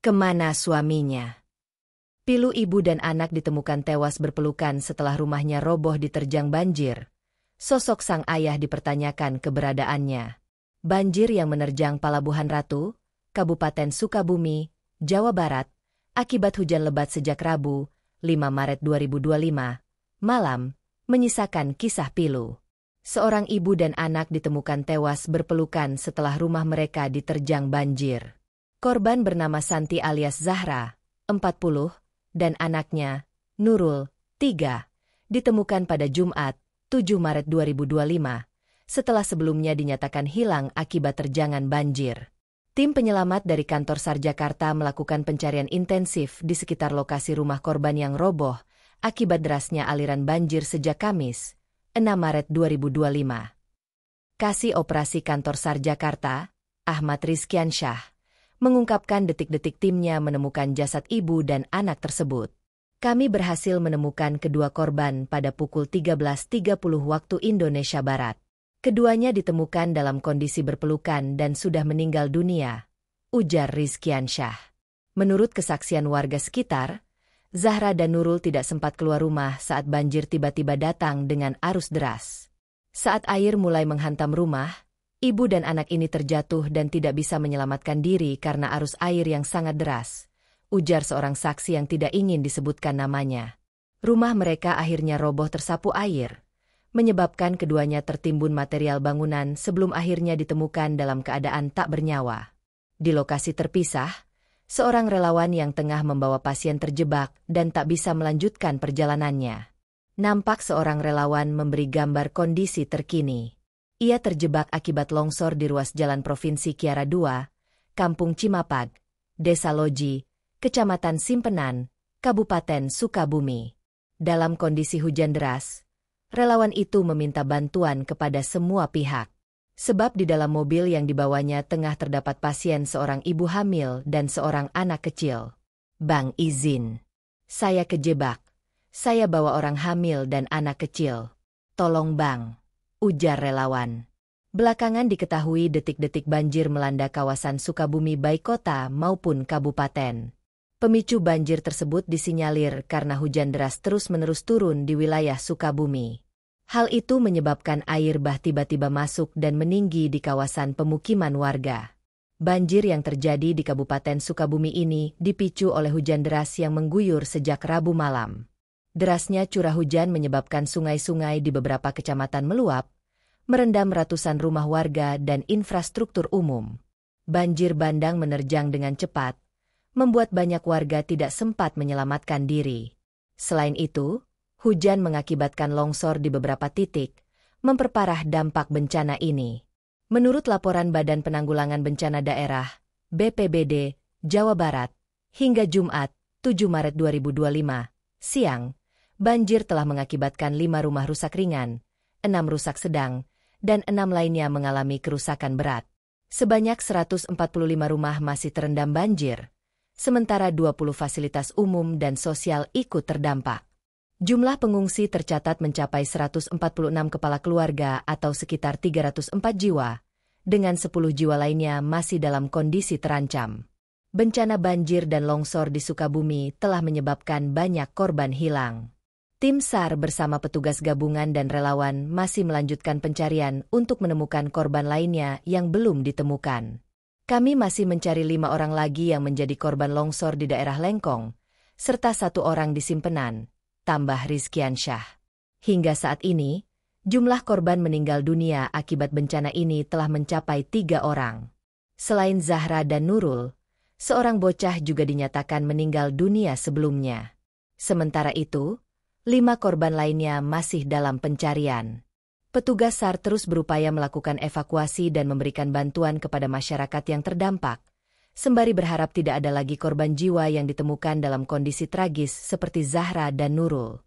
Kemana suaminya? Pilu ibu dan anak ditemukan tewas berpelukan setelah rumahnya roboh diterjang banjir. Sosok sang ayah dipertanyakan keberadaannya. Banjir yang menerjang Palabuhan Ratu, Kabupaten Sukabumi, Jawa Barat, akibat hujan lebat sejak Rabu, 5 Maret 2025, malam, menyisakan kisah pilu. Seorang ibu dan anak ditemukan tewas berpelukan setelah rumah mereka diterjang banjir. Korban bernama Santi alias Zahra, 40, dan anaknya, Nurul, 3, ditemukan pada Jumat, 7 Maret 2025, setelah sebelumnya dinyatakan hilang akibat terjangan banjir. Tim penyelamat dari kantor SAR Jakarta melakukan pencarian intensif di sekitar lokasi rumah korban yang roboh akibat derasnya aliran banjir sejak Kamis, 6 Maret 2025. Kasih Operasi Kantor SAR Jakarta, Ahmad Rizkyansyah, mengungkapkan detik-detik timnya menemukan jasad ibu dan anak tersebut. Kami berhasil menemukan kedua korban pada pukul 13.30 waktu Indonesia Barat. Keduanya ditemukan dalam kondisi berpelukan dan sudah meninggal dunia, ujar Rizkyansyah. Menurut kesaksian warga sekitar, Zahra dan Nurul tidak sempat keluar rumah saat banjir tiba-tiba datang dengan arus deras. Saat air mulai menghantam rumah, ibu dan anak ini terjatuh dan tidak bisa menyelamatkan diri karena arus air yang sangat deras, ujar seorang saksi yang tidak ingin disebutkan namanya. Rumah mereka akhirnya roboh tersapu air, menyebabkan keduanya tertimbun material bangunan sebelum akhirnya ditemukan dalam keadaan tak bernyawa. Di lokasi terpisah, seorang relawan yang tengah membawa pasien terjebak dan tak bisa melanjutkan perjalanannya. Nampak seorang relawan memberi gambar kondisi terkini. Ia terjebak akibat longsor di ruas Jalan Provinsi Kiara II, Kampung Cimapag, Desa Loji, Kecamatan Simpenan, Kabupaten Sukabumi. Dalam kondisi hujan deras, relawan itu meminta bantuan kepada semua pihak. Sebab di dalam mobil yang dibawanya tengah terdapat pasien seorang ibu hamil dan seorang anak kecil. Bang izin. Saya kejebak. Saya bawa orang hamil dan anak kecil. Tolong bang, ujar relawan. Belakangan diketahui detik-detik banjir melanda kawasan Sukabumi baik kota maupun kabupaten. Pemicu banjir tersebut disinyalir karena hujan deras terus-menerus turun di wilayah Sukabumi. Hal itu menyebabkan air bah tiba-tiba masuk dan meninggi di kawasan pemukiman warga. Banjir yang terjadi di Kabupaten Sukabumi ini dipicu oleh hujan deras yang mengguyur sejak Rabu malam. Derasnya curah hujan menyebabkan sungai-sungai di beberapa kecamatan meluap, merendam ratusan rumah warga dan infrastruktur umum. Banjir bandang menerjang dengan cepat, membuat banyak warga tidak sempat menyelamatkan diri. Selain itu, hujan mengakibatkan longsor di beberapa titik, memperparah dampak bencana ini. Menurut laporan Badan Penanggulangan Bencana Daerah, BPBD, Jawa Barat, hingga Jumat, 7 Maret 2025, siang, banjir telah mengakibatkan 5 rumah rusak ringan, 6 rusak sedang, dan 6 lainnya mengalami kerusakan berat. Sebanyak 145 rumah masih terendam banjir, sementara 20 fasilitas umum dan sosial ikut terdampak. Jumlah pengungsi tercatat mencapai 146 kepala keluarga atau sekitar 304 jiwa, dengan 10 jiwa lainnya masih dalam kondisi terancam. Bencana banjir dan longsor di Sukabumi telah menyebabkan banyak korban hilang. Tim SAR bersama petugas gabungan dan relawan masih melanjutkan pencarian untuk menemukan korban lainnya yang belum ditemukan. Kami masih mencari 5 orang lagi yang menjadi korban longsor di daerah Lengkong, serta 1 orang di Simpenan, tambah Rizkyansyah. Hingga saat ini, jumlah korban meninggal dunia akibat bencana ini telah mencapai 3 orang. Selain Zahra dan Nurul, seorang bocah juga dinyatakan meninggal dunia sebelumnya. Sementara itu, 5 korban lainnya masih dalam pencarian. Petugas SAR terus berupaya melakukan evakuasi dan memberikan bantuan kepada masyarakat yang terdampak, sembari berharap tidak ada lagi korban jiwa yang ditemukan dalam kondisi tragis seperti Zahra dan Nurul.